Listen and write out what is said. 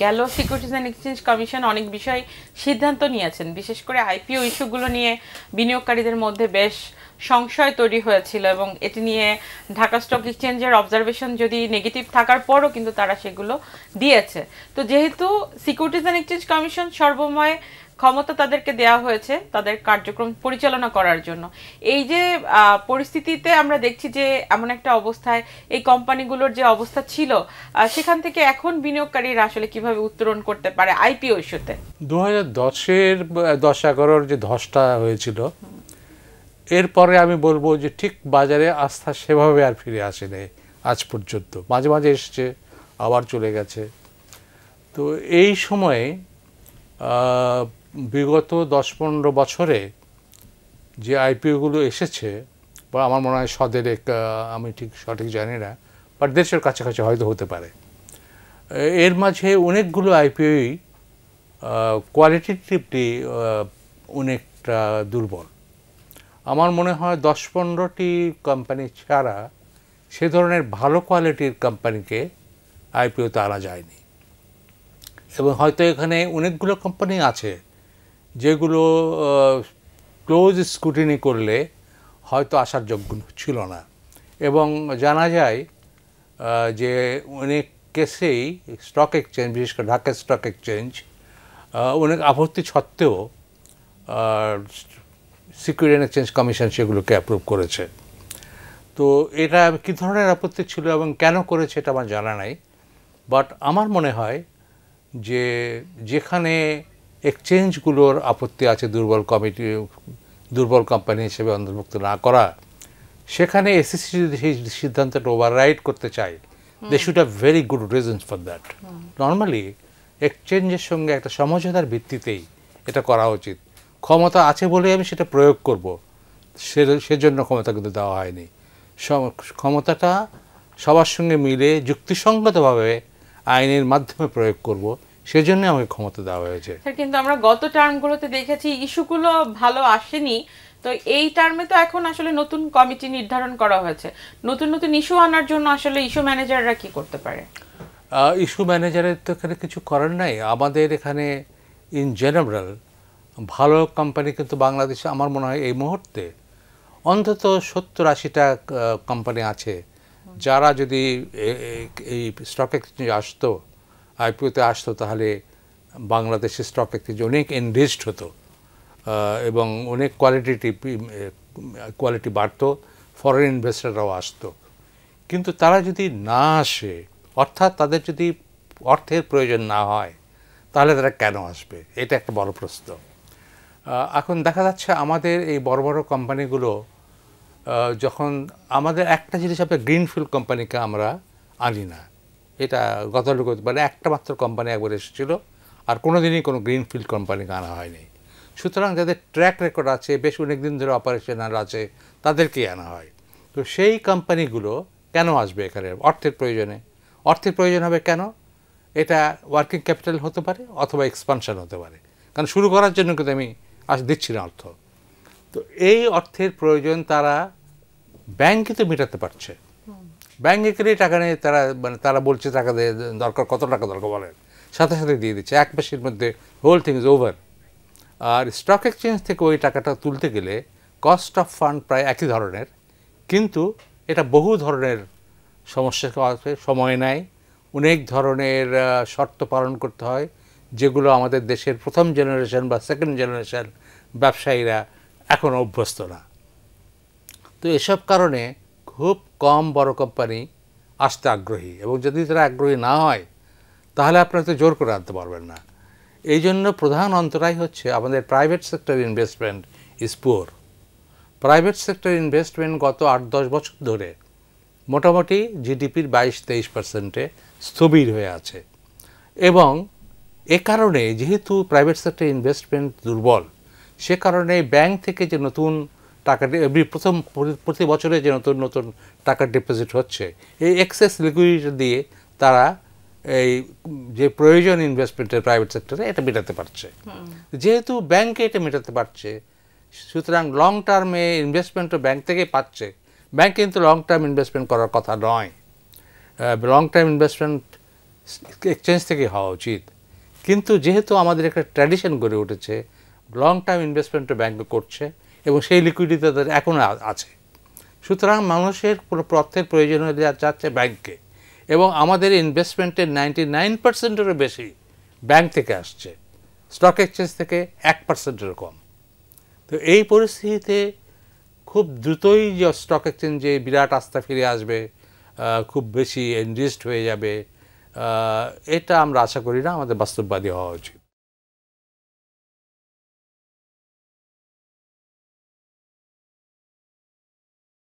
গেল securities and exchange commission অনেক বিষয় সিদ্ধান্ত নিয়েছেন, বিশেষ করে আইপিও ইস্যুগুলো নিয়ে বিনিয়োগকারীদের মধ্যে বেশ সংশয় তৈরি হয়েছিল এবং এটি নিয়ে ঢাকা স্টক এক্সচেঞ্জের অবজারভেশন যদি নেগেটিভ থাকার পরও কিন্তু তারা সেগুলো দিয়েছে। তো যেহেতু সিকিউরিটিজ অ্যান্ড এক্সচেঞ্জ কমিশন সর্বময় ক্ষমতা তাদেরকে দেওয়া হয়েছে তাদের কার্যক্রম পরিচালনা করার জন্য, এই যে পরিস্থিতিতে আমরা দেখছি যে এমন একটা অবস্থায় এই কোম্পানিগুলোর যে অবস্থা ছিল সেখান থেকে এখন বিনিয়োগকারীরা আসলে কিভাবে উত্তরণ করতে পারে আইপিও ইস্যুতে? 2010-এর 10-11 যে ধসটা হয়েছিল এরপরে আমি বলবো যে ঠিক বাজারে আস্থা সেভাবে আর ফিরে আসেনি আজ পর্যন্ত। মাঝে মাঝে এসছে আবার চলে গেছে। তো এই সময়ে বিগত 10-15 বছরে যে আইপিওগুলো এসেছে, বা আমার মনে হয় সদেরেক, আমি ঠিক সঠিক জানি না, বাট দেশের কাছাকাছি হয়তো হতে পারে, এর মাঝে অনেকগুলো আইপিওই কোয়ালিটেটিভলি অনেকটা দুর্বল। আমার মনে হয় 10-15টি কোম্পানি ছাড়া সে ধরনের ভালো কোয়ালিটির কোম্পানিকে আইপিওতে আনা যায়নি। এবং হয়তো এখানে অনেকগুলো কোম্পানি আছে যেগুলো ক্লোজ স্ক্রুটিনি করলে হয়তো আসার যোগ্য ছিল না। এবং জানা যায় যে অনেক কেসেই স্টক এক্সচেঞ্জ, বিশেষ করে ঢাকা স্টক এক্সচেঞ্জ, অনেক আপত্তি সত্ত্বেও সিকিউরিটি অ্যান্ড এক্সচেঞ্জ কমিশন সেগুলোকে অ্যাপ্রুভ করেছে। তো এটা কী ধরনের আপত্তি ছিল এবং কেন করেছে এটা আমার জানা নাই, বাট আমার মনে হয় যে যেখানে এক্সচেঞ্জগুলোর আপত্তি আছে দুর্বল কোম্পানি হিসেবে অন্তর্ভুক্ত না করা, সেখানে এসিসি যদি সেই সিদ্ধান্তটা ওভাররাইড করতে চায়, they should have very good reasons for that. Normally এক্সচেঞ্জের সঙ্গে একটা সমঝোতার ভিত্তিতেই এটা করা উচিত। ক্ষমতা আছে বলে আমি সেটা প্রয়োগ করব, সেজন্য ক্ষমতা কিন্তু দেওয়া হয়নি। ক্ষমতাটা সবার সঙ্গে মিলে যুক্তিসঙ্গতভাবে আইনের মাধ্যমে প্রয়োগ করব, সেজন্য আমাকে ক্ষমতা দেওয়া হয়েছে। কিন্তু আমরা গত টার্মগুলোতে দেখেছি ইস্যুগুলো ভালো আসেনি। তো এই টার্মে তো এখন আসলে নতুন কমিটি নির্ধারণ করা হয়েছে, নতুন নতুন ইস্যু আনার জন্য আসলে ইস্যু ম্যানেজাররা কি করতে পারে? ইস্যু ম্যানেজারের তো এখানে কিছু করার নাই। আমাদের এখানে ইন জেনারেল ভালো কোম্পানি কিন্তু বাংলাদেশে আমার মনে হয় এই মুহূর্তে অন্তত 70-80টা কোম্পানি আছে যারা যদি এই স্টক এক্সচেঞ্জ আসতো, আইপিওতে আসতো, তাহলে বাংলাদেশের স্টক এক্সচেঞ্জ অনেক এনরিচড হতো এবং অনেক কোয়ালিটি বাড়তো, ফরেন ইনভেস্টররাও আসতো। কিন্তু তারা যদি না আসে, অর্থাৎ তাদের যদি অর্থের প্রয়োজন না হয়, তাহলে তারা কেন আসবে? এটা একটা বড় প্রশ্ন। এখন দেখা যাচ্ছে আমাদের এই বড় বড় কোম্পানিগুলো যখন আমাদের একটা জিনিস, আপনার গ্রিনফিল্ড কোম্পানিকে আমরা আনি না, এটা গতানুগতিক, মানে একটা মাত্র কোম্পানি একবার এসেছিল, আর কোনো দিনই কোনো গ্রিনফিল্ড কোম্পানিকে আনা হয়নি। সুতরাং যাদের ট্র্যাক রেকর্ড আছে, বেশ অনেক দিন ধরে অপারেশনাল আছে, তাদেরকেই আনা হয়। তো সেই কোম্পানিগুলো কেন আসবে এখানে? অর্থের প্রয়োজনে। অর্থের প্রয়োজন হবে কেন? এটা ওয়ার্কিং ক্যাপিটাল হতে পারে অথবা এক্সপানশন হতে পারে, কারণ শুরু করার জন্য কিন্তু আমি দিচ্ছি না অর্থ। তো এই অর্থের প্রয়োজন তারা ব্যাংকে তো মেটাতে পারছে, ব্যাংকে গেলেই টাকা নেই, তারা বলছে টাকা দরকার, কত টাকা দরকার বলেন, সাথে সাথে দিয়ে দিচ্ছে, এক মাসের মধ্যে হোল থিং ইজ ওভার। আর স্টক এক্সচেঞ্জ থেকে ওই টাকাটা তুলতে গেলে কস্ট অফ ফান্ড প্রায় একই ধরনের, কিন্তু এটা বহু ধরনের সমস্যা আছে, সময় নেয়, অনেক ধরনের শর্ত পালন করতে হয়, যেগুলো আমাদের দেশের প্রথম জেনারেশন বা সেকেন্ড জেনারেশন ব্যবসায়ীরা এখনও অভ্যস্ত না। তো এসব কারণে খুব কম বড় কোম্পানি আসতে আগ্রহী, এবং যদি তারা আগ্রহী না হয় তাহলে আপনারা তো জোর করে আনতে পারবেন না। এই জন্য প্রধান অন্তরায় হচ্ছে আমাদের private sector investment is poor. Private sector investment গত 8-10 বছর ধরে মোটামুটি জিডিপির 22-23% স্থবির হয়ে আছে, এবং এ কারণে যেহেতু প্রাইভেট সেক্টর ইনভেস্টমেন্ট দুর্বল, সে কারণে ব্যাংক থেকে যে নতুন টাকা প্রতি বছরে যে নতুন নতুন টাকা ডিপোজিট হচ্ছে, এই এক্সেস লিকুইডিটি দিয়ে তারা এই যে প্রয়োজন ইনভেস্টমেন্টের প্রাইভেট সেক্টরে এটা মেটাতে পারছে। যেহেতু ব্যাংকে এটা মেটাতে পারছে, সুতরাং লং টার্মে ইনভেস্টমেন্টও ব্যাংক থেকে পাচ্ছে। ব্যাংক কিন্তু লং টার্ম ইনভেস্টমেন্ট করার কথা নয়। লং টার্ম ইনভেস্টমেন্ট এক্সচেঞ্জ থেকে হওয়া উচিত। কিন্তু যেহেতু আমাদের একটা ট্র্যাডিশন গড়ে উঠেছে, লং টার্ম ইনভেস্টমেন্টও ব্যাংক করছে এবং সেই লিকুইডিটি তাদের এখনও আছে, সুতরাং মানুষের অর্থের প্রয়োজন হয়ে যাচ্ছে ব্যাংকে, এবং আমাদের ইনভেস্টমেন্টের 99%-এরও বেশি ব্যাংক থেকে আসছে, স্টক এক্সচেঞ্জ থেকে 1%-এরও কম। তো এই পরিস্থিতিতে খুব দ্রুতই যে স্টক এক্সচেঞ্জে বিরাট আস্থা ফিরে আসবে, খুব বেশি এনরিচড হয়ে যাবে, এটা আমরা আশা করি না। আমাদের বাস্তববাদী হওয়া উচিত।